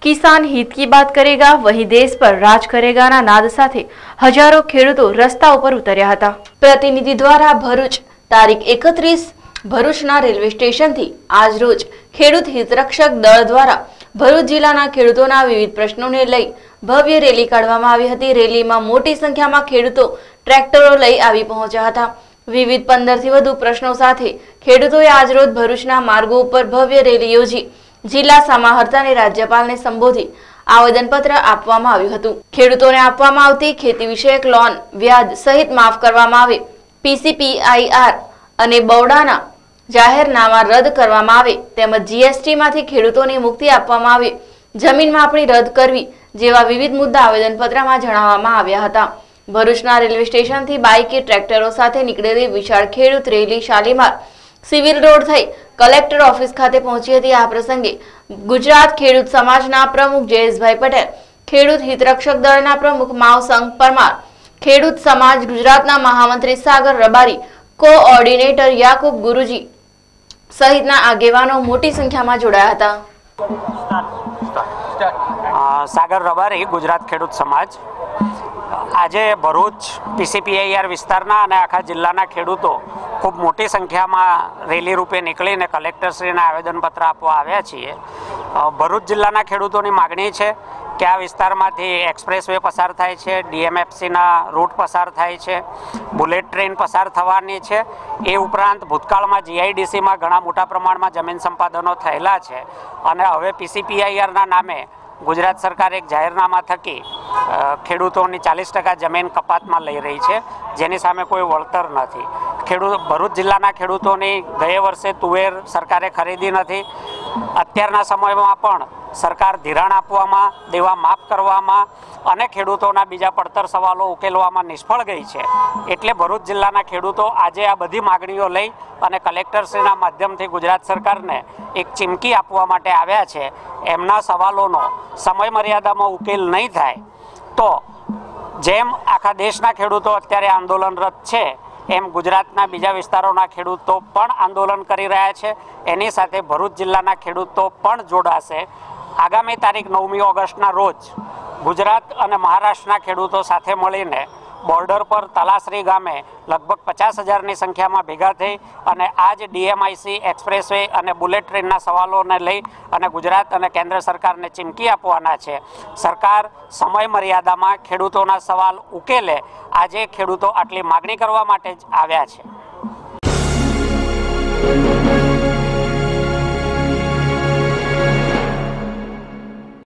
किसान हित की बात करेगा वही देश पर राज करेगा ना नाद साथे हजारों खेडूतो रस्ता पर उतर्या हता। प्रतिनिधि द्वारा भरूच तारीख 31 भरूचना रेलवे स्टेशन थी आज रोज खेडूत हितरक्षक दल द्वारा भरूच जिल्लाना खेडूतोना विविध प्रश्नोने लई भव्य रेली काढवामां आवी हती। रेलीमां मोटी संख्यामां खेडूतो ट्रेक्टरो लई आवी पहोंच्या हता। विविध 15 થી વધુ પ્રશ્નો સાથે ખેડૂતોએ આજરોજ ભરૂચના માર્ગો ઉપર ભવ્ય રેલી યોજી જિલ્લા સમાહર્તાને રાજ્યપાલને સંબોધી આવેદનપત્ર આપવામાં આવ્યું હતું। ખેડૂતોને આપવામાં આવતી ખેતી વિષયક લોન વ્યાજ સહિત માફ કરવામાં આવે, પીસીપીઆઈઆર અને બૌડાના જાહેરનામા રદ કરવામાં આવે તેમજ જીએસટી માંથી ખેડૂતોને મુક્તિ આપવામાં આવે, જમીન માપણી રદ કરવી જેવા વિવિધ મુદ્દા આવેદનપત્રમાં જણાવવામાં આવ્યા હતા। ભરૂચના રેલવે સ્ટેશનથી બાઇકે ટ્રેક્ટરો સાથે નીકળેલી વિશાળ ખેડૂત રેલી શાલીમાર સિવિલ રોડ થઈ કલેક્ટર ઓફિસ ખાતે પહોંચી હતી। આ પ્રસંગે ગુજરાત ખેડૂત સમાજના પ્રમુખ જયેશભાઈ પટેલ, ખેડૂત હિતરક્ષક દળના પ્રમુખ માવસંગ પરમાર, ખેડૂત સમાજ ગુજરાતના મહામંત્રી સાગર રબારી, કોઓર્ડિનેટર યાકુબ ગુરુજી સહિતના આગેવાનો મોટી સંખ્યામાં જોડાયા હતા। सागर रबारी गुजरात खेडूत समाज आज भरूच पीसीपीआईआर विस्तारना अने आखा जिल्लाना खेडूतो खूब मोटी संख्या में रेली रूपे निकलीने कलेक्टरश्रीने आवेदनपत्र आपवा आव्या छीए। भरूच जिल्लाना खेडूतोनी मागणी छे कि आ विस्तारमांथी एक्सप्रेसवे पसार थाय छे, डीएमएफसीना रूट पसार थाय छे, बुलेट ट्रेन पसार थवानी छे। ए उपरांत भूतकाळमां जीआईडीसीमां घणा मोटा प्रमाणमां जमीन संपादनो थयेला छे अने हवे पीसीपीआईआरना नामे गुजरात सरकार एक जाहेरनामा थकी खेडूतोनी 40% जमीन कपातमां लई रही है, जेनी सामे कोई वळतर नथी। भरूच जिल्लाना खेडूतोनी गये वर्षे तुवेर सरकारे खरीदी नथी। अत्यारना समयमां पण सरकार धिराण आपवामां, देवा माफ करवामां अने खेडूतोना बीजा પડતર सवालों उकेलवामां निष्फळ गई है। एटले भरूच जिल्लाना खेडूतो आजे आ बधी मागणीओ लई अने कलेक्टरश्रीना माध्यमथी गुजरात सरकारने एक चीमकी आपवा माटे आव्या छे। एमना सवालोनो समय मर्यादामां उकेल नहीं थाय तो जेम आखा देशना खेडूतो अत्यारे आंदोलनरत छे एम गुजरातना बीजा विस्तारोना खेडूतो पण आंदोलन करी रह्या छे। एनी साथे भरूच जिल्लाना खेडूतो पण जोडाशे। आगामी तारीख 9 ऑगस्टना रोज गुजरात और महाराष्ट्रना खेडूतो साथे मळीने बॉर्डर पर तलासरी गामे लगभग 50,000 की संख्या में भेगा थई अने आज डीएमआईसी एक्सप्रेसवे और बुलेट ट्रेनना सवालों लई अने गुजरात और केंद्र सरकार ने चीमकी आपवाना छे। सरकार समय मर्यादा में खेडूतोना सवाल उकेले। आज खेडूतो आटली मागणी करवा माटे ज आव्या छे।